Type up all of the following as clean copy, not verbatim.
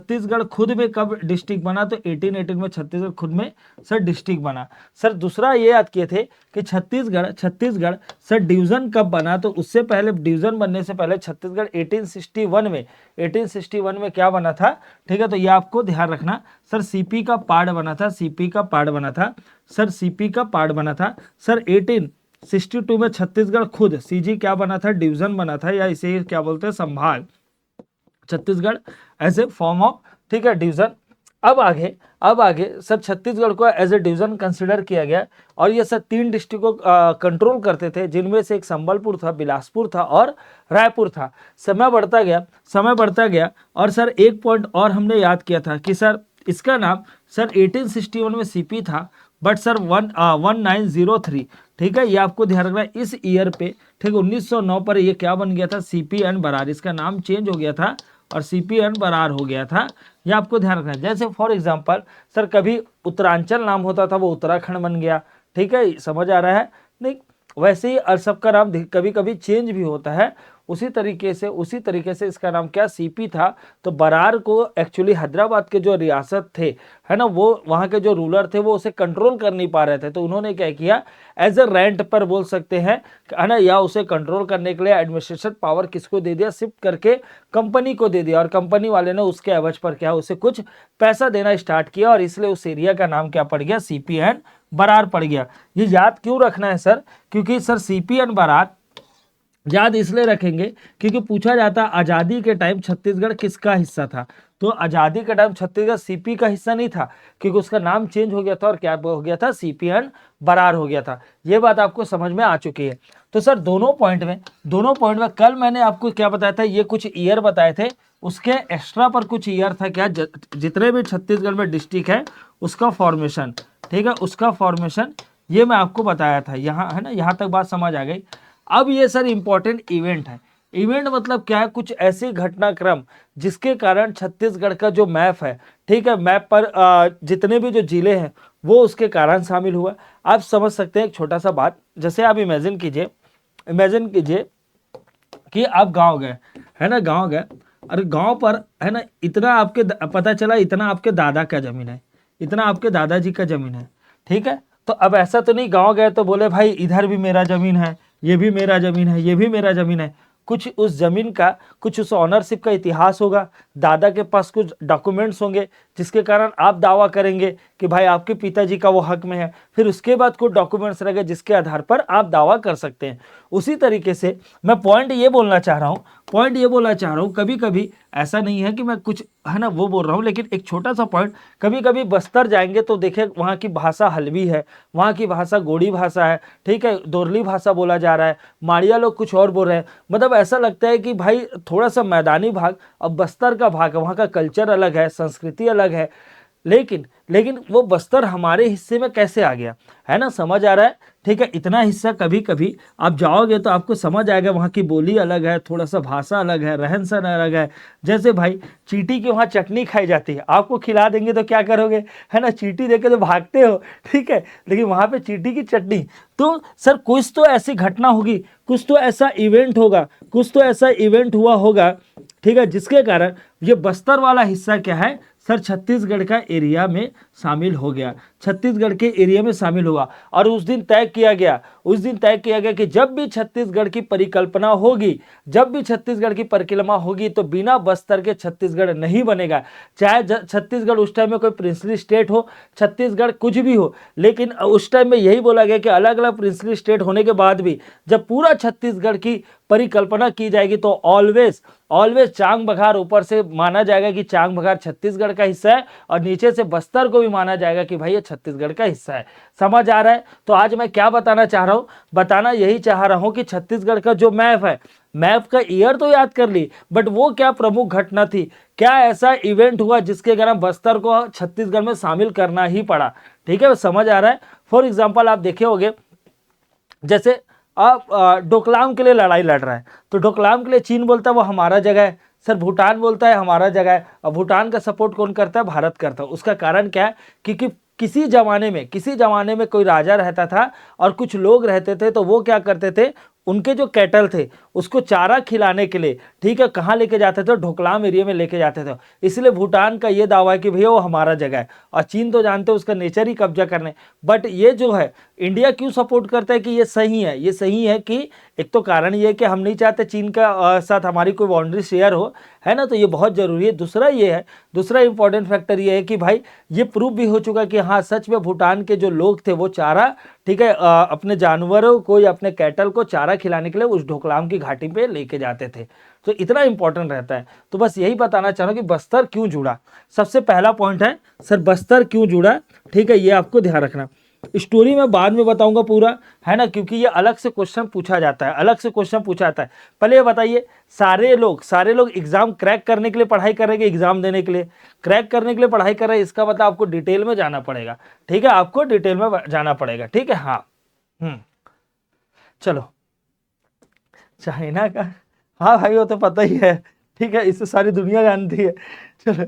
छत्तीसगढ़ खुद में कब डिस्ट्रिक्ट बना, तो 1818 में छत्तीसगढ़ खुद में सर डिस्ट्रिक्ट बना। सर दूसरा ये याद किए थे कि छत्तीसगढ़ सर डिवीजन कब बना, तो उससे पहले डिवीजन बनने से पहले छत्तीसगढ़ 1861 में क्या बना था, ठीक है। तो ये आपको ध्यान रखना सर, सीपी का पार्ट बना था, सीपी का पार्ट बना था सर, सीपी का पार्ट बना था सर। 1862 में छत्तीसगढ़ खुद सीजी क्या बना था, डिवीजन बना था, या इसे क्या बोलते हैं, संभाग Chhattisgarh as a form of, ठीक है, डिवीजन। अब आगे सर छत्तीसगढ़ को एज ए डिवीजन कंसिडर किया गया, और ये सर 3 डिस्ट्रिक्ट को कंट्रोल करते थे, जिनमें से एक संबलपुर था, बिलासपुर था और रायपुर था। समय बढ़ता गया और सर एक पॉइंट और हमने याद किया था कि सर इसका नाम सर 1861 में सीपी था, बट सर 1903, ठीक है, ये आपको ध्यान रखना है इस ईयर पे, ठीक, 1909 पर ये क्या बन गया था, सीपीएन बरार, इसका नाम चेंज हो गया था और सीपीएन बरार हो गया था। ये आपको ध्यान रखना है। जैसे फॉर एग्जांपल सर कभी उत्तरांचल नाम होता था, वो उत्तराखंड बन गया, ठीक है, समझ आ रहा है नहीं। वैसे ही सबका नाम कभी कभी चेंज भी होता है, उसी तरीके से इसका नाम क्या, सीपी था। तो बरार को एक्चुअली हैदराबाद के जो रियासत थे, है ना, वो वहाँ के जो रूलर थे वो उसे कंट्रोल कर नहीं पा रहे थे, तो उन्होंने क्या किया, एज ए रेंट पर बोल सकते हैं, है ना, या उसे कंट्रोल करने के लिए एडमिनिस्ट्रेशन पावर किसको दे दिया, शिफ्ट करके कंपनी को दे दिया, और कंपनी वाले ने उसके एवज पर क्या उसे कुछ पैसा देना स्टार्ट किया, और इसलिए उस एरिया का नाम क्या पड़ गया, सीपीएन बरार पड़ गया। ये याद क्यों रखना है सर, क्योंकि सर सीपीएन बरार याद इसलिए रखेंगे क्योंकि पूछा जाता आज़ादी के टाइम छत्तीसगढ़ किसका हिस्सा था, तो आज़ादी के टाइम छत्तीसगढ़ सीपी का हिस्सा नहीं था, क्योंकि उसका नाम चेंज हो गया था और क्या हो गया था, सीपीएन बरार हो गया था। ये बात आपको समझ में आ चुकी है। तो सर दोनों पॉइंट में कल मैंने आपको क्या बताया था, ये कुछ ईयर बताए थे, उसके एक्स्ट्रा पर कुछ ईयर था क्या, जितने भी छत्तीसगढ़ में डिस्ट्रिक्ट है उसका फॉर्मेशन, ठीक है, उसका फॉर्मेशन ये मैं आपको बताया था। यहाँ है ना, यहाँ तक बात समझ आ गई। अब ये सर इंपॉर्टेंट इवेंट है। इवेंट मतलब क्या है, कुछ ऐसी घटनाक्रम जिसके कारण छत्तीसगढ़ का जो मैप है, ठीक है, मैप पर जितने भी जो जिले हैं वो उसके कारण शामिल हुआ। आप समझ सकते हैं एक छोटा सा बात, जैसे आप इमेजिन कीजिए कि आप गांव गए, है ना, गांव गए, और गांव पर है ना इतना आपके पता चला इतना आपके दादा का जमीन है, इतना आपके दादाजी का जमीन है, ठीक है। तो अब ऐसा तो नहीं गांव गए तो बोले भाई इधर भी मेरा जमीन है, ये भी मेरा जमीन है, ये भी मेरा जमीन है। कुछ उस जमीन का, कुछ उस ऑनरशिप का इतिहास होगा, दादा के पास कुछ डॉक्यूमेंट्स होंगे जिसके कारण आप दावा करेंगे कि भाई आपके पिताजी का वो हक में है। फिर उसके बाद कुछ डॉक्यूमेंट्स रहेंगे जिसके आधार पर आप दावा कर सकते हैं। उसी तरीके से मैं पॉइंट ये बोलना चाह रहा हूँ, कभी कभी ऐसा नहीं है कि मैं कुछ है ना वो बोल रहा हूँ, लेकिन एक छोटा सा पॉइंट, कभी कभी बस्तर जाएंगे तो देखें वहाँ की भाषा हल्बी है, वहाँ की भाषा गोड़ी भाषा है, ठीक है, दोरली भाषा बोला जा रहा है, माड़िया लोग कुछ और बोल रहे हैं। मतलब ऐसा लगता है कि भाई थोड़ा सा मैदानी भाग और बस्तर का भाग है, वहाँ का कल्चर अलग है, संस्कृति अलग है, लेकिन वो बस्तर हमारे हिस्से में कैसे आ गया, है ना, समझ आ रहा है, ठीक है। इतना हिस्सा कभी कभी आप जाओगे तो आपको समझ आएगा, वहाँ की बोली अलग है, थोड़ा सा भाषा अलग है, रहन सहन अलग है। जैसे भाई चींटी की वहाँ चटनी खाई जाती है, आपको खिला देंगे तो क्या करोगे, है ना, चींटी देखे तो भागते हो, ठीक है, लेकिन वहाँ पे चींटी की चटनी। तो सर कुछ तो ऐसी घटना होगी, कुछ तो ऐसा इवेंट होगा, कुछ तो ऐसा इवेंट हुआ होगा, ठीक है, जिसके कारण ये बस्तर वाला हिस्सा क्या है सर, छत्तीसगढ़ का एरिया में शामिल हो गया, छत्तीसगढ़ के एरिया में शामिल हुआ। और उस दिन तय किया गया कि जब भी छत्तीसगढ़ की परिकल्पना होगी, तो बिना बस्तर के छत्तीसगढ़ नहीं बनेगा। चाहे छत्तीसगढ़ उस टाइम में कोई प्रिंसली स्टेट हो, छत्तीसगढ़ कुछ भी हो, लेकिन उस टाइम में यही बोला गया कि अलग अलग प्रिंसली स्टेट होने के बाद भी जब पूरा छत्तीसगढ़ की परिकल्पना की जाएगी तो ऑलवेज चांग बघार ऊपर से माना जाएगा कि चांग बघार छत्तीसगढ़ का हिस्सा है, और नीचे से बस्तर को भी माना जाएगा कि भाई ये छत्तीसगढ़ का हिस्सा है। समझ आ रहा है। तो आज मैं क्या बताना चाह रहा हूं, बताना यही चाह रहा हूं कि छत्तीसगढ़ का जो मैप है, मैप का ईयर तो याद कर ली, बट वो क्या प्रमुख घटना थी, क्या ऐसा इवेंट हुआ जिसके कारण बस्तर को छत्तीसगढ़ में शामिल करना ही पड़ा। ठीक है, समझ आ रहा है। फॉर एग्जाम्पल आप देखे होंगे, जैसे आप डोकलाम के लिए लड़ाई लड़ रहा है, तो डोकलाम के लिए चीन बोलता है वो हमारा जगह है, सर भूटान बोलता है हमारा जगह है, और भूटान का सपोर्ट कौन करता है, भारत करता है। उसका कारण क्या है, क्योंकि किसी जमाने में कोई राजा रहता था और कुछ लोग रहते थे, तो वो क्या करते थे, उनके जो कैटल थे उसको चारा खिलाने के लिए, ठीक है, कहाँ लेके जाते थे? ढोकलाम एरिया में लेके जाते थे। इसलिए भूटान का ये दावा है कि भैया वो हमारा जगह है, और चीन तो जानते हो उसका नेचर ही कब्जा करने। बट ये जो है इंडिया क्यों सपोर्ट करता है कि ये सही है? ये सही है कि एक तो कारण ये है कि हम नहीं चाहते चीन का साथ हमारी कोई बाउंड्री शेयर हो, है ना, तो ये बहुत जरूरी है। दूसरा ये है, दूसरा इंपॉर्टेंट फैक्टर ये है कि भाई ये प्रूव भी हो चुका कि हाँ सच में भूटान के जो लोग थे वो चारा, ठीक है, अपने जानवरों को या अपने कैटल को चारा खिलाने के लिए उस ढोकलाम की घाटी पे लेके जाते थे। तो इतना इंपॉर्टेंट रहता है। तो बस यही बताना चाह रहा हूं कि बस्तर क्यों जुड़ा। सबसे पहला पॉइंट है सर बस्तर क्यों जुड़ा, ठीक है, ये आपको ध्यान रखना। स्टोरी में बाद में बताऊंगा पूरा, है ना, क्योंकि ये अलग से क्वेश्चन पूछा जाता है, अलग से क्वेश्चन पूछा जाता है। पहले ये बताइए, सारे लोग एग्जाम क्रैक करने के लिए पढ़ाई कर रहे हैं, एग्जाम देने के लिए? क्रैक करने के लिए पढ़ाई कर रहे हैं, इसका मतलब आपको डिटेल में जाना पड़ेगा, ठीक है, आपको डिटेल में जाना पड़ेगा, ठीक है। हाँ चलो, चाइना का, हाँ भाई वो तो पता ही है, ठीक है, इससे सारी दुनिया जानती है। चलो,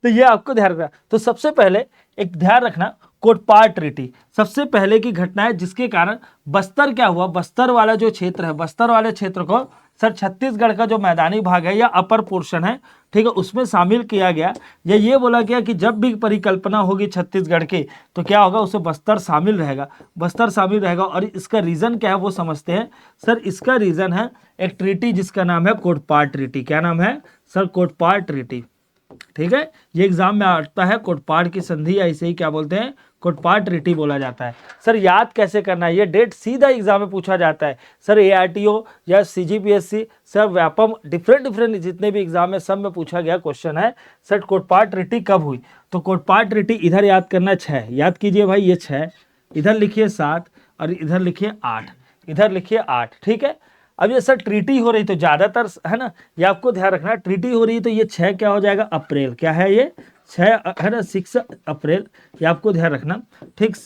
तो ये आपको ध्यान रखना। तो सबसे पहले एक ध्यान रखना, कोटपाड ट्रीटी सबसे पहले की घटना है जिसके कारण बस्तर क्या हुआ, बस्तर वाला जो क्षेत्र है, बस्तर वाले क्षेत्र को सर छत्तीसगढ़ का जो मैदानी भाग है या अपर पोर्शन है, ठीक है, उसमें शामिल किया गया। या ये बोला गया कि जब भी परिकल्पना होगी छत्तीसगढ़ की तो क्या होगा, उसमें बस्तर शामिल रहेगा, बस्तर शामिल रहेगा। और इसका रीजन क्या है वो समझते हैं सर। इसका रीजन है एक ट्रीटी जिसका नाम है कोटपाड ट्रीटी। क्या नाम है सर? कोटपाड ट्रीटी, ठीक है। ये एग्जाम में आता है, कोटपाड की संधि, या इसे ही क्या बोलते हैं, कोटपाड ट्रीटी बोला जाता है। सर याद कैसे करना है? ये डेट सीधा एग्जाम में पूछा जाता है सर, ARTO या CGPSC, सर व्यापम, डिफरेंट जितने भी एग्जाम में सब में पूछा गया क्वेश्चन है सर कोटपाड ट्रीटी कब हुई। तो कोटपाड ट्रीटी इधर याद करना 6, याद कीजिए भाई, ये 6, इधर लिखिए 7 और इधर लिखिए 8, इधर लिखिए 8, ठीक है। अब ये सर ट्रीटी हो रही तो ज्यादातर, है ना, ये आपको ध्यान रखना, ट्रीटी हो रही है तो ये 6 क्या हो जाएगा, अप्रैल, क्या है ये 6, है ना, 6 अप्रैल, ये आपको ध्यान रखना, ठीक,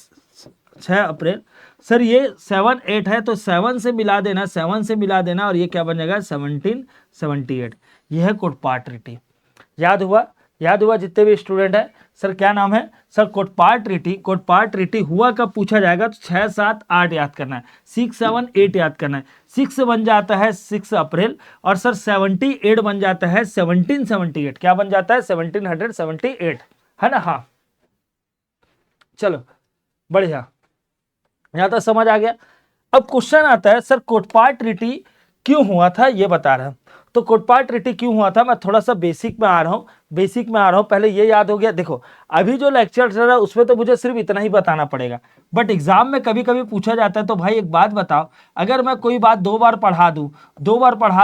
6 अप्रैल। सर ये 7 8 है तो 7 से मिला देना, 7 से मिला देना, और ये क्या बन जाएगा 1778। ये है कोटपाड ट्रीटी। याद हुआ? याद हुआ जितने भी स्टूडेंट है? सर क्या नाम है sir? Kotpad treaty. Kotpad treaty हुआ कब पूछा जाएगा तो 6 7 8 याद करना है, 6 7 8 याद करना है। 6 बन जाता है 6 अप्रैल, और सर 78 बन जाता है 1778। क्या बन जाता है? 1778, है ना। हाँ चलो बढ़िया, यहां तक समझ आ गया। अब क्वेश्चन आता है सर कोटपाड ट्रीटी क्यों हुआ था, ये बता रहा हूं। तो कोटपाड ट्रीटी क्यों हुआ था, मैं थोड़ा सा बेसिक में आ रहा हूं, पहले ये याद हो गया। देखो अभी जो लेक्चर चल रहा है उसमें तो मुझे सिर्फ इतना ही बताना पड़ेगा, बट एग्जाम में कभी कभी पूछा जाता है तो भाई एक बात बताओ, अगर मैं कोई बात 2 बार पढ़ा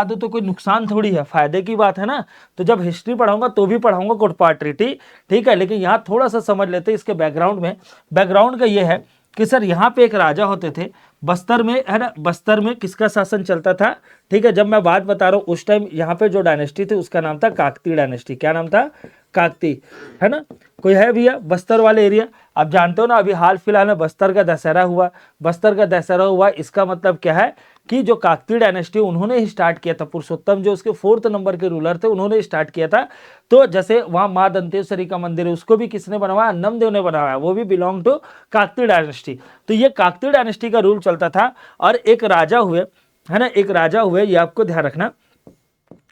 दूं तो कोई नुकसान थोड़ी है, फायदे की बात है ना। तो जब हिस्ट्री पढ़ाऊंगा तो भी पढ़ाऊंगा कोटपाड ट्रीटी, ठीक है। लेकिन यहाँ थोड़ा सा समझ लेते हैं इसके बैकग्राउंड में। बैकग्राउंड का ये है कि सर यहाँ पे एक राजा होते थे बस्तर में, है ना, बस्तर में किसका शासन चलता था, ठीक है। जब मैं बात बता रहा हूँ उस टाइम यहाँ पे जो डायनेस्टी थी उसका नाम था काकती डायनेस्टी। क्या नाम था? काकती, है ना। कोई है भैया बस्तर वाले एरिया? आप जानते हो ना, अभी हाल फिलहाल में बस्तर का दशहरा हुआ। इसका मतलब क्या है कि जो काकती डायनेस्टी उन्होंने ही स्टार्ट किया था, पुरुषोत्तम जो उसके 4th नंबर के रूलर थे उन्होंने स्टार्ट किया था। तो जैसे वहां माँ दंतेश्वरी का मंदिर है उसको भी किसने बनवाया? नमदेव ने बनवाया, वो भी बिलोंग टू काकती डायनेस्टी। तो ये काकती डायनेस्टी का रूल चलता था। और एक राजा हुए, है ना, एक राजा हुए, ये आपको ध्यान रखना,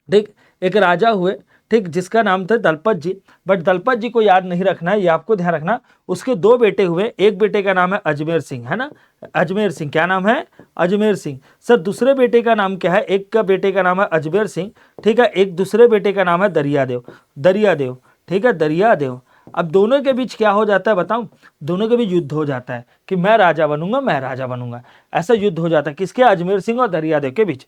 ठीक, एक राजा हुए, ठीक, जिसका नाम था दलपत जी। बट दलपत जी को याद नहीं रखना है, ये आपको ध्यान रखना। उसके 2 बेटे हुए, एक बेटे का नाम है अजमेर सिंह, है ना, अजमेर सिंह। क्या नाम है? अजमेर सिंह। सर दूसरे बेटे का नाम क्या है? एक का बेटे का नाम है अजमेर सिंह, ठीक है, एक दूसरे बेटे का नाम है दरियादेव, ठीक है, दरियादेव। अब दोनों के बीच क्या हो जाता है बताऊं? दोनों के बीच युद्ध हो जाता है कि मैं राजा बनूंगा, ऐसा युद्ध हो जाता है किसके? अजमेर सिंह और दरियादेव के बीच,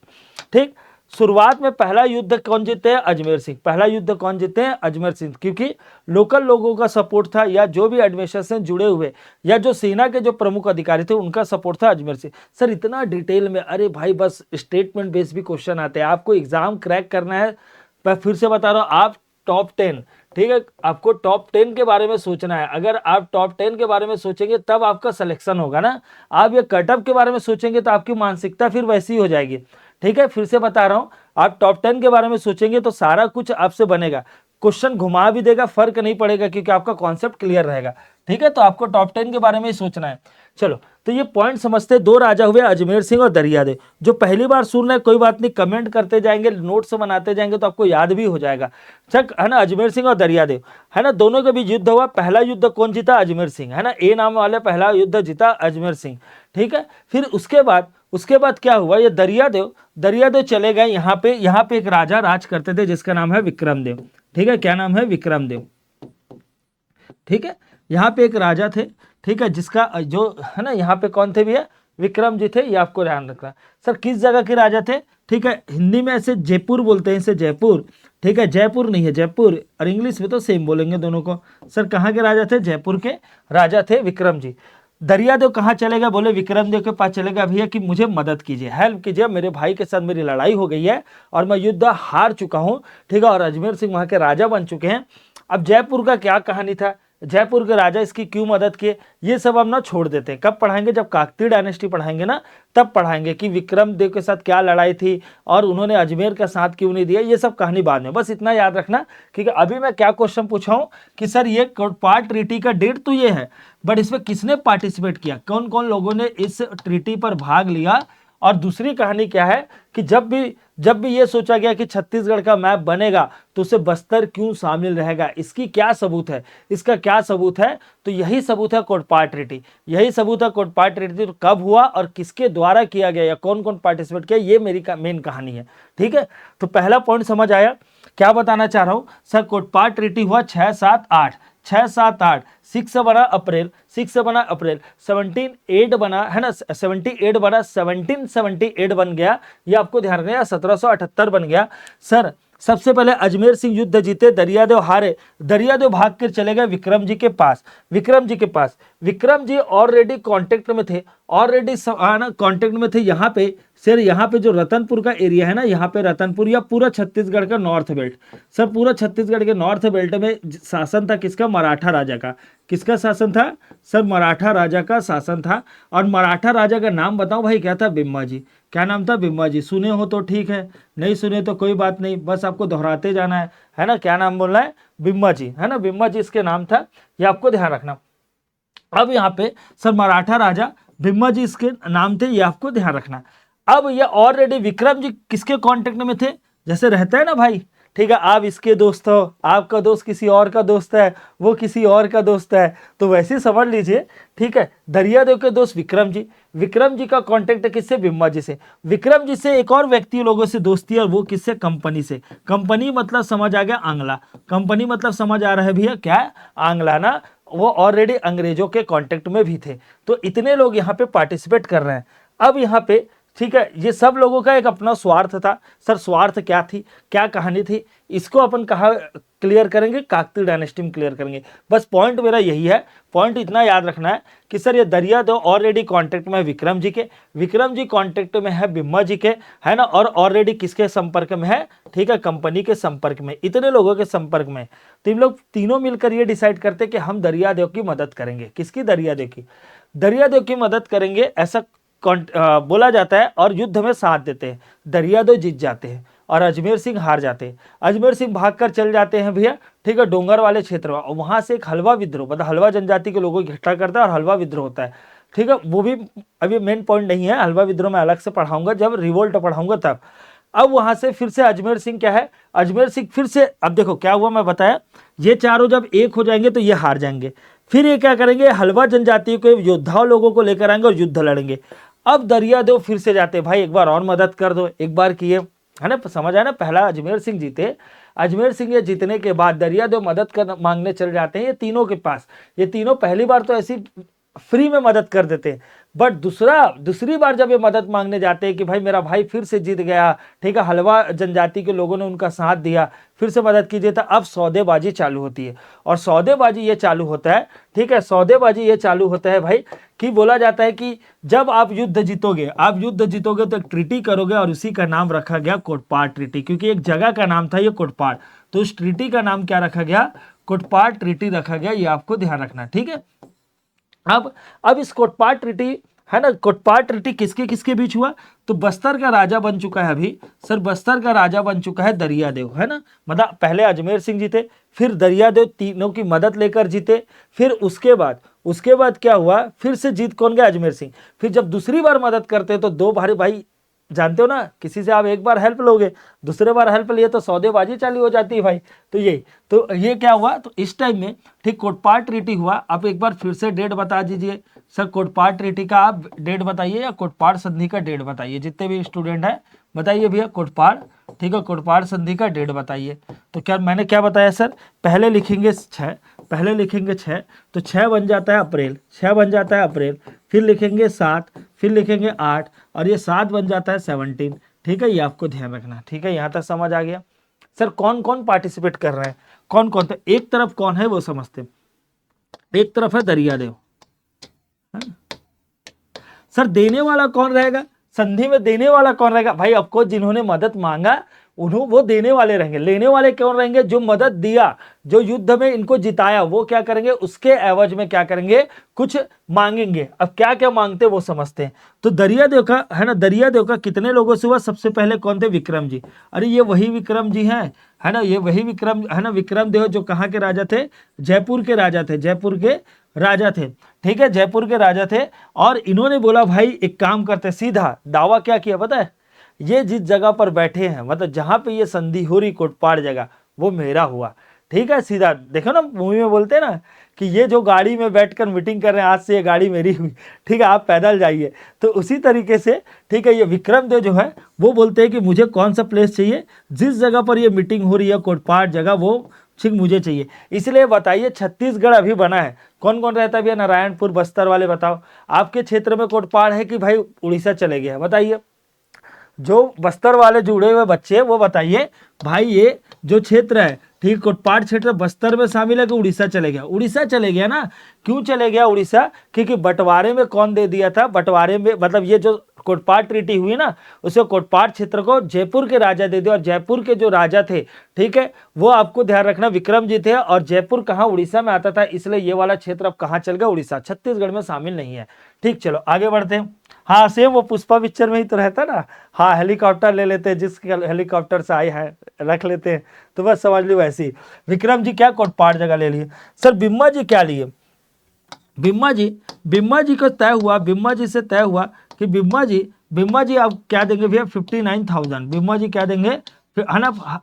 ठीक। शुरुआत में पहला युद्ध कौन जीते हैं? अजमेर सिंह। पहला युद्ध कौन जीते हैं? अजमेर सिंह, क्योंकि लोकल लोगों का सपोर्ट था, या जो भी एडमिनिस्ट्रेशन से जुड़े हुए या जो सेना के जो प्रमुख अधिकारी थे उनका सपोर्ट था अजमेर सिंह। सर इतना डिटेल में, अरे भाई बस स्टेटमेंट बेस्ड भी क्वेश्चन आते हैं, आपको एग्जाम क्रैक करना है। मैं फिर से बता रहा हूँ, आप टॉप 10, ठीक है, आपको टॉप 10 के बारे में सोचना है। अगर आप टॉप 10 के बारे में सोचेंगे तब आपका सिलेक्शन होगा ना। आप ये कटअप के बारे में सोचेंगे तो आपकी मानसिकता फिर वैसी हो जाएगी, ठीक है। फिर से बता रहा हूं, आप टॉप 10 के बारे में सोचेंगे तो सारा कुछ आपसे बनेगा, क्वेश्चन घुमा भी देगा, फर्क नहीं पड़ेगा क्योंकि आपका कॉन्सेप्ट क्लियर रहेगा, ठीक है, तो आपको टॉप 10 के बारे में ही सोचना है। चलो, तो ये पॉइंट समझते हैं। 2 राजा हुए, अजमेर सिंह और दरियादेव। जो पहली बार सुन रहे कोई बात नहीं, कमेंट करते जाएंगे, नोट्स बनाते जाएंगे तो आपको याद भी हो जाएगा। चक है ना, अजमेर सिंह और दरियादेव है ना, दोनों के बीच युद्ध हुआ। पहला युद्ध कौन जीता? अजमेर सिंह है ना, ए नाम वाले पहला युद्ध जीता अजमेर सिंह। ठीक है, फिर उसके बाद क्या हुआ? ये दरियादेव चले गए यहाँ पे एक राजा राज करते थे जिसका नाम है विक्रमदेव। ठीक है, क्या नाम है? विक्रमदेव। ठीक है, यहाँ पे एक राजा थे, ठीक है, जिसका जो है ना, यहाँ पे कौन थे भैया? विक्रम जी थे, ये आपको ध्यान रखना। सर किस जगह के राजा थे? ठीक है, हिंदी में ऐसे जयपुर बोलते हैं, इसे जयपुर। ठीक है, जयपुर नहीं है, जयपुर, और इंग्लिश में तो सेम बोलेंगे दोनों को। सर कहाँ के राजा थे? जयपुर के राजा थे विक्रम जी। दरियादेव कहाँ चले गए? बोले विक्रमदेव के पास चले गए, भैया कि मुझे मदद कीजिए, हेल्प कीजिए, मेरे भाई के साथ मेरी लड़ाई हो गई है और मैं युद्ध हार चुका हूँ। ठीक है, और अजमेर सिंह वहाँ के राजा बन चुके हैं। अब जयपुर का क्या कहानी था, जयपुर के राजा इसकी क्यों मदद किए, ये सब हम ना छोड़ देते हैं। कब पढ़ाएंगे? जब काकतीय डायनेस्टी पढ़ाएंगे ना, तब पढ़ाएंगे कि विक्रमदेव के साथ क्या लड़ाई थी और उन्होंने अजमेर का साथ क्यों नहीं दिया, ये सब कहानी बाद में। बस इतना याद रखना, क्योंकि अभी मैं क्या क्वेश्चन पूछा हूं कि सर ये कोटपाड ट्रीटी का डेट तो ये है, बट इसमें किसने पार्टिसिपेट किया, कौन कौन लोगों ने इस ट्रीटी पर भाग लिया। और दूसरी कहानी क्या है कि जब भी ये सोचा गया कि छत्तीसगढ़ का मैप बनेगा तो उसे बस्तर क्यों शामिल रहेगा, इसकी क्या सबूत है, इसका क्या सबूत है? तो यही सबूत है कोटपाड ट्रीटी, यही सबूत है कोटपाड ट्रीटी। तो कब हुआ और किसके द्वारा किया गया या कौन कौन पार्टिसिपेट किया, ये मेरी मेन कहानी है। ठीक है, तो पहला पॉइंट समझ आया। क्या बताना चाह रहा हूं सर, कोटपाड ट्रीटी हुआ 6-7-8, 6-7-8, 6 बना अप्रैल, 17 8 बना है ना, 78 बना, 1778 बन गया, ये आपको ध्यान रखना, 1778 बन गया। सर सबसे पहले अजमेर सिंह युद्ध जीते, दरियादेव हारे, दरियादेव भाग कर चले गए विक्रम जी के पास। विक्रम जी ऑलरेडी कांटेक्ट में थे, कांटेक्ट में थे। यहाँ पे सर, यहाँ पे जो रतनपुर का एरिया है ना, यहाँ पे रतनपुर या पूरा छत्तीसगढ़ का नॉर्थ बेल्ट, सर पूरा छत्तीसगढ़ के नॉर्थ बेल्ट में शासन था किसका? मराठा राजा का। किसका शासन था? सर मराठा राजा का शासन था। और मराठा राजा का नाम बताओ भाई, क्या था? बिम्मा जी। क्या नाम था? बिम्मा जी। सुने हो तो ठीक है, नहीं सुने तो कोई बात नहीं, बस आपको दोहराते जाना है ना। क्या नाम बोलना है? बिम्मा जी, है ना, बिम्मा जी इसके नाम था, ये आपको ध्यान रखना। अब यहाँ पे सर मराठा राजा बिम्मा जी इसके नाम थे, ये आपको ध्यान रखना। अब ये ऑलरेडी विक्रम जी किसके कांटेक्ट में थे? जैसे रहता है ना भाई, ठीक है, आप इसके दोस्त हो, आपका दोस्त किसी और का दोस्त है, वो किसी और का दोस्त है, तो वैसे ही समझ लीजिए। ठीक है, दरियादेव के दोस्त विक्रम जी का कांटेक्ट है किससे? बिम्मा जी से। विक्रम जी से एक और व्यक्ति लोगों से दोस्ती है, और वो किससे? कंपनी से। कंपनी मतलब समझ आ गया आंग्ला, कंपनी मतलब समझ आ रहा है भैया क्या है? आंग्ला ना, वो ऑलरेडी अंग्रेजों के कांटेक्ट में भी थे। तो इतने लोग यहाँ पे पार्टिसिपेट कर रहे हैं। अब यहाँ पे ठीक है, ये सब लोगों का एक अपना स्वार्थ था। सर स्वार्थ क्या थी, क्या कहानी थी, इसको अपन कहाँ क्लियर करेंगे? काकतीय डायनेस्टी में क्लियर करेंगे। बस पॉइंट मेरा यही है, पॉइंट इतना याद रखना है कि सर ये दरियादेव ऑलरेडी कांटेक्ट में है विक्रम जी के, विक्रम जी कांटेक्ट में है बिम्मा जी के, है ना, और ऑलरेडी किसके संपर्क में है? ठीक है, कंपनी के संपर्क में, इतने लोगों के संपर्क में। तो इन लोग तीनों मिलकर ये डिसाइड करते कि हम दरियादेव की मदद करेंगे। किसकी? दरियादेव की मदद करेंगे, ऐसा बोला जाता है। और युद्ध में साथ देते हैं, दरियादेव जीत जाते हैं और अजमेर सिंह हार जाते हैं। अजमेर सिंह भागकर चल जाते हैं भैया, ठीक है, डोंगर वाले क्षेत्र में। वहां से एक हलवा विद्रोह, मतलब हलवा जनजाति के लोगों को इकट्ठा करता है और हलवा विद्रोह होता है। ठीक है, वो भी अभी मेन पॉइंट नहीं है, हलवा विद्रोह में अलग से पढ़ाऊंगा, जब रिवोल्ट पढ़ाऊंगा तब। अब वहां से फिर से अजमेर सिंह क्या है? अजमेर सिंह फिर से, अब देखो क्या हुआ मैं बताया, ये चारों जब एक हो जाएंगे तो ये हार जाएंगे। फिर ये क्या करेंगे? हलवा जनजाति के योद्धाओं लोगों को लेकर आएंगे और युद्ध लड़ेंगे। अब दरियादेव फिर से जाते, भाई एक बार और मदद कर दो, एक बार किए, है ना, समझ आया ना। पहला अजमेर सिंह जीते, अजमेर सिंह ये जीतने के बाद दरियादेव मदद कर मांगने चल जाते हैं ये तीनों के पास। ये तीनों पहली बार तो ऐसी फ्री में मदद कर देते हैं, बट दूसरी बार जब ये मदद मांगने जाते हैं कि भाई मेरा भाई फिर से जीत गया, ठीक है, हलवा जनजाति के लोगों ने उनका साथ दिया, फिर से मदद कीजिए, तो अब सौदेबाजी चालू होती है। और सौदेबाजी ये चालू होता है, ठीक है, सौदेबाजी ये चालू होता है भाई, कि बोला जाता है कि जब आप युद्ध जीतोगे तो एक ट्रीटी करोगे, और उसी का नाम रखा गया कोटपाड ट्रीटी, क्योंकि एक जगह का नाम था ये कोटपाड, तो उस ट्रीटी का नाम क्या रखा गया? कोटपाड ट्रीटी रखा गया, ये आपको ध्यान रखना। ठीक है, अब इस कोटपाड ट्रीटी, है ना, कोटपाड ट्रीटी किसके किसके बीच हुआ? तो बस्तर का राजा बन चुका है अभी, सर बस्तर का राजा बन चुका है दरियादेव, है ना, मतलब पहले अजमेर सिंह जी थे, फिर दरियादेव तीनों की मदद लेकर जीते। फिर उसके बाद क्या हुआ, फिर से जीत कौन गया, अजमेर सिंह। फिर जब दूसरी बार मदद करते तो दो भाई जानते हो ना, किसी से आप एक बार हेल्प लोगे, दूसरे बार हेल्प लिए तो सौदेबाजी चालू हो जाती है भाई। तो ये क्या हुआ, तो इस टाइम में ठीक कोटपाड़ ट्रीटी हुआ। आप एक बार फिर से डेट बता दीजिए सर, कोटपाड़ ट्रीटी का आप डेट बताइए या कोटपाड़ संधि का डेट बताइए, जितने भी स्टूडेंट हैं बताइए भैया कोटपाड़, ठीक है, कोटपाड़ संधि का डेट बताइए। तो क्या मैंने क्या बताया सर, पहले लिखेंगे 6, तो 6 बन जाता है अप्रैल, 6 बन जाता है अप्रैल, फिर लिखेंगे 7, फिर लिखेंगे 8, और ये 7 बन जाता है 17, ठीक है, ये आपको ध्यान रखना, ठीक है, यहाँ तक समझ आ गया। सर कौन कौन पार्टिसिपेट कर रहे हैं, कौन कौन, तो एक तरफ कौन है वो समझते, एक तरफ है दरियादेव, सर देने वाला कौन रहेगा, संधि में देने वाला कौन रहेगा भाई, आपको जिन्होंने मदद मांगा वो देने वाले रहेंगे। लेने वाले कौन रहेंगे, जो मदद दिया, जो युद्ध में इनको जिताया, वो क्या करेंगे, उसके एवज में क्या करेंगे, कुछ मांगेंगे। अब क्या क्या मांगते वो समझते हैं। तो दरियादेव का है ना, दरियादेव का कितने लोगों से हुआ, सबसे पहले कौन थे, विक्रम जी। अरे ये वही विक्रम जी हैं, है ना, ये वही विक्रम है ना, विक्रम देव जो कहाँ के राजा थे, जयपुर के राजा थे, जयपुर के राजा थे, ठीक है, जयपुर के राजा थे। और इन्होंने बोला भाई एक काम करते, सीधा दावा क्या किया पता है, ये जिस जगह पर बैठे हैं, मतलब जहां पे ये संधि हो रही कोटपाड़ जगह, वो मेरा हुआ, ठीक है। सीधा देखो ना, मूवी में बोलते हैं ना कि ये जो गाड़ी में बैठकर मीटिंग कर रहे हैं, आज से ये गाड़ी मेरी हुई, ठीक है, आप पैदल जाइए। तो उसी तरीके से, ठीक है, ये विक्रम देव जो है वो बोलते हैं कि मुझे कौन सा प्लेस चाहिए, जिस जगह पर ये मीटिंग हो रही है कोटपाड़ जगह, वो ठीक मुझे चाहिए। इसलिए बताइए छत्तीसगढ़ अभी बना है, कौन कौन रहता है भैया, नारायणपुर बस्तर वाले बताओ, आपके क्षेत्र में कोटपाड़ है कि भाई उड़ीसा चले गया, बताइए। जो बस्तर वाले जुड़े हुए बच्चे वो बताइए भाई, ये जो क्षेत्र है, ठीक, कोटपाड़ क्षेत्र बस्तर में शामिल है कि उड़ीसा चले गया, उड़ीसा चले गया ना। क्यों चले गया उड़ीसा, क्योंकि बंटवारे में कौन दे दिया था, बंटवारे में मतलब ये जो कोटपाड़ ट्रीटी हुई ना, उसे कोटपाड़ क्षेत्र को जयपुर के राजा दे दिया, और जयपुर के जो राजा थे, ठीक है, वो आपको ध्यान रखना विक्रम जी थे, और जयपुर कहाँ, उड़ीसा में आता था, इसलिए ये वाला क्षेत्र अब कहाँ चल गया, उड़ीसा, छत्तीसगढ़ में शामिल नहीं है। ठीक, चलो आगे बढ़ते हैं। हाँ सेम वो पुष्पा पिक्चर में ही तो रहता ना, हाँ हेलीकॉप्टर ले लेते हैं, जिस हेलीकॉप्टर से आए हैं रख लेते हैं, तो बस समझ लो वैसे ही। विक्रम जी क्या कोटपाड़ जगह ले लिए। सर बिम्मा जी क्या लिए, बिम्मा जी को तय हुआ, बिम्मा जी से तय हुआ कि बिम्मा जी आप क्या देंगे भैया, 59,000 बिम्मा जी क्या देंगे, है ना।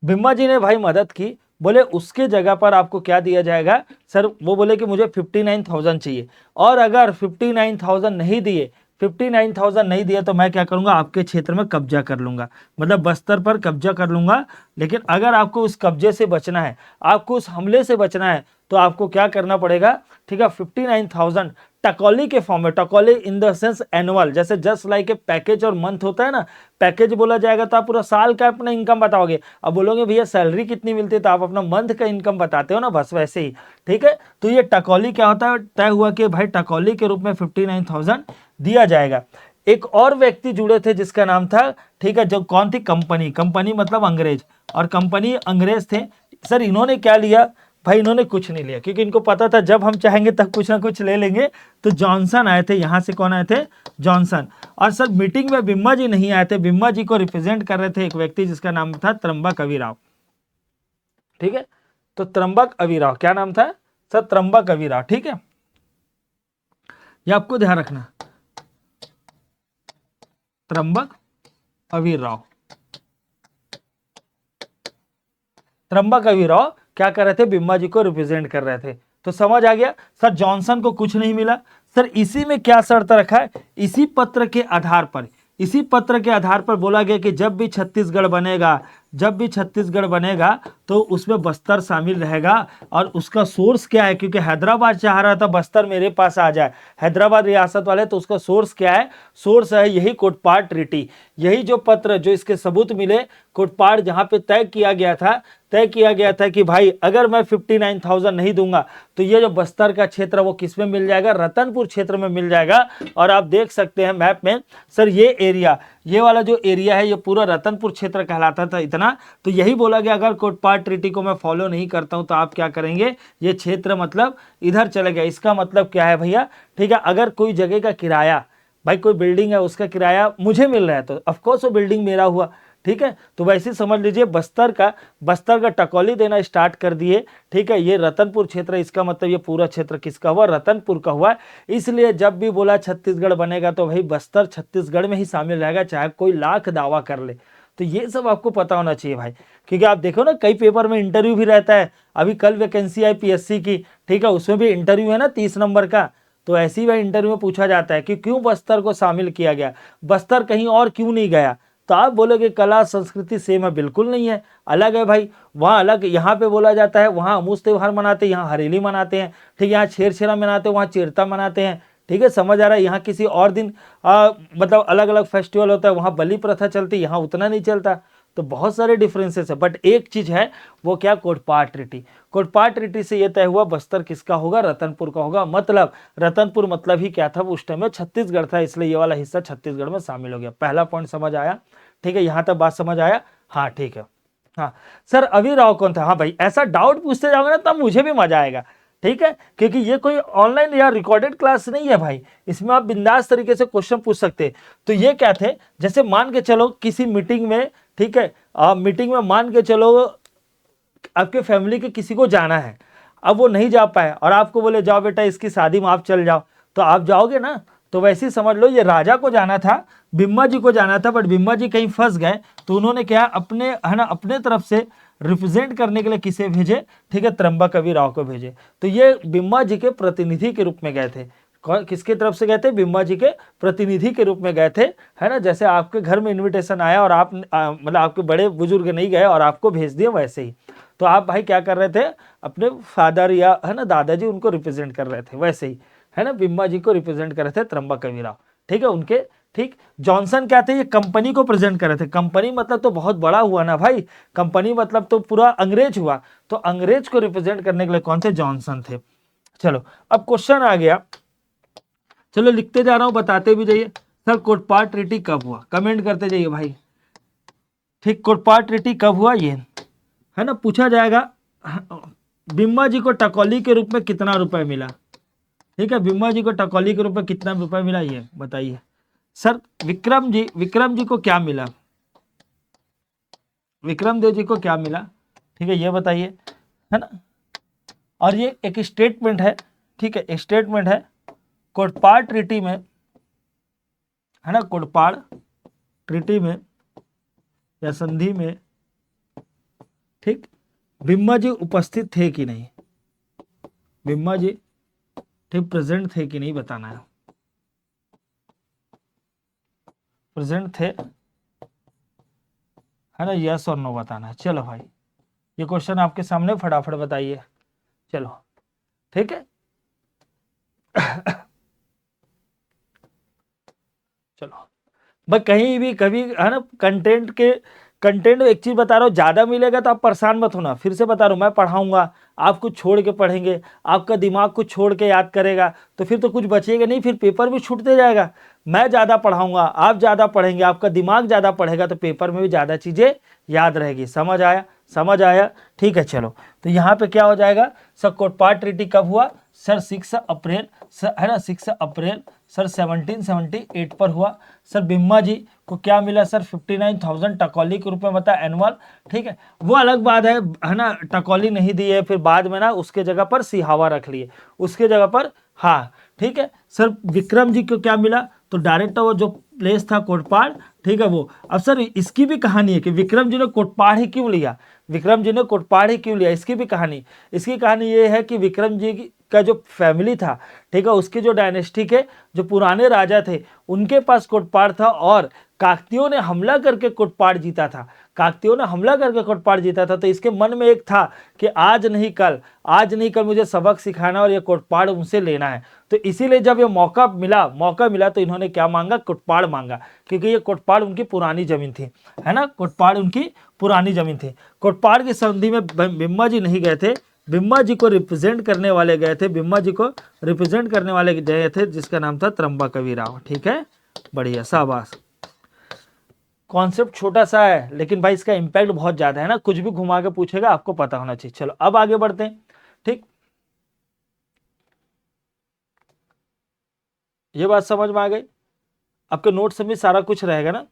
बिम्मा जी ने भाई मदद की, बोले उसके जगह पर आपको क्या दिया जाएगा सर, वो बोले कि मुझे 59,000 चाहिए, और अगर 59,000 नहीं दिए, 59,000 नहीं दिया तो मैं क्या करूंगा, आपके क्षेत्र में कब्जा कर लूंगा, मतलब बस्तर पर कब्जा कर लूंगा। लेकिन अगर आपको उस कब्जे से बचना है, आपको उस हमले से बचना है, तो आपको क्या करना पड़ेगा, ठीक है, 59,000 टकौली के फॉर्म में, टकौली इन द सेंस एनुअल, जैसे जस्ट लाइक ए पैकेज और मंथ होता है ना, पैकेज बोला जाएगा तो आप पूरा साल का अपना इनकम बताओगे। अब बोलोगे भैया सैलरी कितनी मिलती है, तो आप अपना मंथ का इनकम बताते हो ना, बस वैसे ही, ठीक है। तो ये टकौली क्या होता है, तय हुआ कि भाई टकौली के रूप में 59,000 दिया जाएगा। एक और व्यक्ति जुड़े थे जिसका नाम था, ठीक है, जो कौन थी, कंपनी मतलब अंग्रेज, और कंपनी अंग्रेज थे। सर इन्होंने क्या लिया भाई, इन्होंने कुछ नहीं लिया, क्योंकि इनको पता था जब हम चाहेंगे तब कुछ ना कुछ ले लेंगे। तो जॉनसन आए थे, यहां से कौन आए थे, जॉनसन। और सर मीटिंग में बिम्मा जी नहीं आए थे, बिम्मा जी को रिप्रेजेंट कर रहे थे एक व्यक्ति जिसका नाम था त्र्यंबक अभिराव, ठीक है। तो त्र्यंबक अभिराव, क्या नाम था सर, त्र्यंबक अभिराव, ठीक है, ये आपको ध्यान रखना, त्र्यंबक अभिराव। त्र्यंबक अभिराव क्या कर रहे थे, बिम्मा जी को रिप्रेजेंट कर रहे थे। तो समझ आ गया। सर जॉनसन को कुछ नहीं मिला। सर इसी में क्या शर्त रखा है, इसी पत्र के आधार पर बोला गया कि जब भी छत्तीसगढ़ बनेगा तो उसमें बस्तर शामिल रहेगा। और उसका सोर्स क्या है, क्योंकि हैदराबाद चाह रहा था बस्तर मेरे पास आ जाए, हैदराबाद रियासत वाले, तो उसका सोर्स क्या है, सोर्स है यही कोटपाड़ ट्रीटी। यही जो पत्र, जो इसके सबूत मिले, कोटपाड़ जहां पे तय किया गया था कि भाई अगर मैं 59,000 नहीं दूंगा तो ये जो बस्तर का क्षेत्र वो किस में मिल जाएगा, रतनपुर क्षेत्र में मिल जाएगा। और आप देख सकते हैं मैप में, सर ये एरिया, ये वाला जो एरिया है, ये पूरा रतनपुर क्षेत्र कहलाता था इतना। तो यही बोला गया अगर कोटपाड़ ट्रीटी को मैं फॉलो नहीं करता हूं तो आप क्या करेंगे, ये क्षेत्र मतलब इधर चले गया। इसका मतलब क्या है भैया, ठीक है, अगर कोई जगह का किराया, भाई कोई बिल्डिंग है उसका किराया मुझे मिल रहा है तो ऑफकोर्स वो बिल्डिंग मेरा हुआ, ठीक है। तो वैसे समझ लीजिए बस्तर का टकौली देना स्टार्ट कर दिए, ठीक है। ये रतनपुर क्षेत्र, इसका मतलब ये पूरा क्षेत्र किसका हुआ, रतनपुर का हुआ। इसलिए जब भी बोला छत्तीसगढ़ बनेगा तो भाई बस्तर छत्तीसगढ़ में ही शामिल रहेगा, चाहे कोई लाख दावा कर ले। तो ये सब आपको पता होना चाहिए भाई, क्योंकि आप देखो ना कई पेपर में इंटरव्यू भी रहता है। अभी कल वैकेंसी आई पीएससी की, ठीक है, उसमें भी इंटरव्यू है ना 30 नंबर का। तो ऐसी भाई इंटरव्यू में पूछा जाता है कि क्यों बस्तर को शामिल किया गया, बस्तर कहीं और क्यों नहीं गया। तो आप बोलोगे कला संस्कृति सेम है, बिल्कुल नहीं है, अलग है भाई। वहाँ अलग, यहाँ पे बोला जाता है वहाँ अमूस त्योहार मनाते हैं, यहाँ हरेली मनाते हैं, ठीक है। यहाँ छेरछेरा मनाते हैं, वहाँ चेरता मनाते हैं, ठीक है, समझ आ रहा है। यहाँ किसी और दिन मतलब अलग अलग फेस्टिवल होता है, वहाँ बलि प्रथा चलती है, यहाँ उतना नहीं चलता। तो बहुत सारे डिफरेंसेस है, बट एक चीज है वो क्या, कोटपाड ट्रीटी। कोटपाड ट्रीटी से ये तय हुआ बस्तर किसका होगा, रतनपुर का होगा। मतलब रतनपुर मतलब ही क्या था उस टाइम में, छत्तीसगढ़ था, इसलिए ये वाला हिस्सा छत्तीसगढ़ में शामिल हो गया। पहला पॉइंट समझ आया, ठीक है, यहां तक बात समझ आया, हाँ ठीक है। हाँ सर अभी राव कौन था, हाँ भाई ऐसा डाउट पूछते जाओगे ना तब मुझे भी मजा आएगा, ठीक है, क्योंकि ये कोई ऑनलाइन या रिकॉर्डेड क्लास नहीं है भाई, इसमें आप बिंदास तरीके से क्वेश्चन पूछ सकते हैं। तो ये क्या थे, जैसे मान के चलो किसी मीटिंग में, ठीक है, मीटिंग में मान के चलो आपके फैमिली के किसी को जाना है, अब वो नहीं जा पाए और आपको बोले जाओ बेटा इसकी शादी में आप चल जाओ, तो आप जाओगे ना। तो वैसे ही समझ लो ये राजा को जाना था, बिम्मा जी को जाना था, बट बिम्मा जी कहीं फंस गए, तो उन्होंने क्या अपने है ना अपने तरफ से रिप्रेजेंट करने के लिए किसे भेजे, ठीक है, त्र्यंबकवी राव को भेजे। तो ये बिम्मा जी के प्रतिनिधि के रूप में गए थे। किसके तरफ से गए थे, बिम्मा जी के प्रतिनिधि के रूप में गए थे, है ना। जैसे आपके घर में इनविटेशन आया और आप मतलब आपके बड़े बुजुर्ग नहीं गए और आपको भेज दिया, वैसे ही तो आप भाई क्या कर रहे थे, अपने फादर या है ना दादाजी उनको रिप्रेजेंट कर रहे थे, वैसे ही है ना बिम्मा जी को रिप्रेजेंट कर रहे थे त्र्यंबकवी राव, ठीक है उनके, ठीक। जॉनसन क्या थे, ये कंपनी को प्रेजेंट कर रहे थे। कंपनी मतलब तो बहुत बड़ा हुआ ना भाई, कंपनी मतलब तो पूरा अंग्रेज हुआ, तो अंग्रेज को रिप्रेजेंट करने के लिए कौन थे, जॉनसन थे। चलो अब क्वेश्चन आ गया, चलो लिखते जा रहा हूं, बताते भी जाइए। सर कोटपाड ट्रीटी कब हुआ, कमेंट करते जाइए भाई, ठीक। कोटपाड ट्रीटी कब हुआ ये है ना पूछा जाएगा। बिम्मा जी को टकौली के रूप में कितना रुपए मिला, ठीक है, बिम्मा जी को टकौली के रूप में कितना रुपए मिला ये बताइए। सर विक्रम जी को क्या मिला, विक्रम देव जी को क्या मिला, ठीक है, ये बताइए, है ना। और ये एक स्टेटमेंट है, ठीक है, स्टेटमेंट है कोटपाड ट्रीटी में, है ना, कोटपाड ट्रीटी में या संधि में, ठीक, बिम्मा जी उपस्थित थे कि नहीं, बिम्मा जी ठीक प्रेजेंट थे कि नहीं बताना है, प्रेजेंट थे, है ना, यस और नो बताना है। चलो भाई ये क्वेश्चन आपके सामने, फटाफट बताइए, चलो ठीक है। चलो भाई कहीं भी कभी है ना कंटेंट एक चीज बता रहा हूँ, ज्यादा मिलेगा तो आप परेशान मत होना, फिर से बता रहा हूँ मैं पढ़ाऊंगा, आप कुछ छोड़ के पढ़ेंगे, आपका दिमाग कुछ छोड़ के याद करेगा, तो फिर तो कुछ बचेगा नहीं, फिर पेपर भी छूटते जाएगा। मैं ज्यादा पढ़ाऊंगा, आप ज्यादा पढ़ेंगे, आपका दिमाग ज्यादा पढ़ेगा, तो पेपर में भी ज्यादा चीजें याद रहेगी। समझ आया, समझ आया, ठीक है। चलो तो यहाँ पे क्या हो जाएगा, सर कोटपाड ट्रीटी कब हुआ, सर 6 अप्रैल, है ना 6 अप्रैल सर 1778 पर हुआ। सर बिम्मा जी को क्या मिला, सर 59,000 टकौली के रूप में बता एनुअल, ठीक है। वो अलग बात है ना, टकौली नहीं दी है, फिर बाद में ना उसके जगह पर सिहावा रख लिए, उसके जगह पर, हाँ ठीक है। सर विक्रम जी को क्या मिला, तो डायरेक्ट वो जो प्लेस था कोटपाड, ठीक है वो। अब सर इसकी भी कहानी है कि विक्रम जी ने कोटपाड ही क्यों लिया, विक्रम जी ने कोटपाड ही क्यों लिया, इसकी भी कहानी, इसकी कहानी ये है कि विक्रम जी का जो फैमिली था, ठीक है, उसके जो डायनेस्टी के जो पुराने राजा थे उनके पास कोटपाड था, और काकतियों ने हमला करके कोटपाड जीता था, काकतियों ने हमला करके कोटपाड जीता था। तो इसके मन में एक था कि आज नहीं कल मुझे सबक सिखाना और ये कोटपाड उनसे लेना है। तो इसीलिए जब ये मौका मिला तो इन्होंने क्या मांगा, कोटपाड मांगा, क्योंकि ये कोटपाड उनकी पुरानी जमीन थी, है ना, कोटपाड उनकी पुरानी जमीन थी। कोटपाड की संधि में बिम्मा जी नहीं गए थे, बिम्मा जी को रिप्रेजेंट करने वाले गए थे, बिम्मा जी को रिप्रेजेंट करने वाले गए थे, जिसका नाम था त्र्यंबकवी राव, ठीक है, बढ़िया, शाबाश। कॉन्सेप्ट छोटा सा है लेकिन भाई इसका इंपैक्ट बहुत ज्यादा है ना, कुछ भी घुमा के पूछेगा आपको पता होना चाहिए। चलो अब आगे बढ़ते हैं, ठीक, ये बात समझ में आ गई, आपके नोट्स में सारा कुछ रहेगा ना।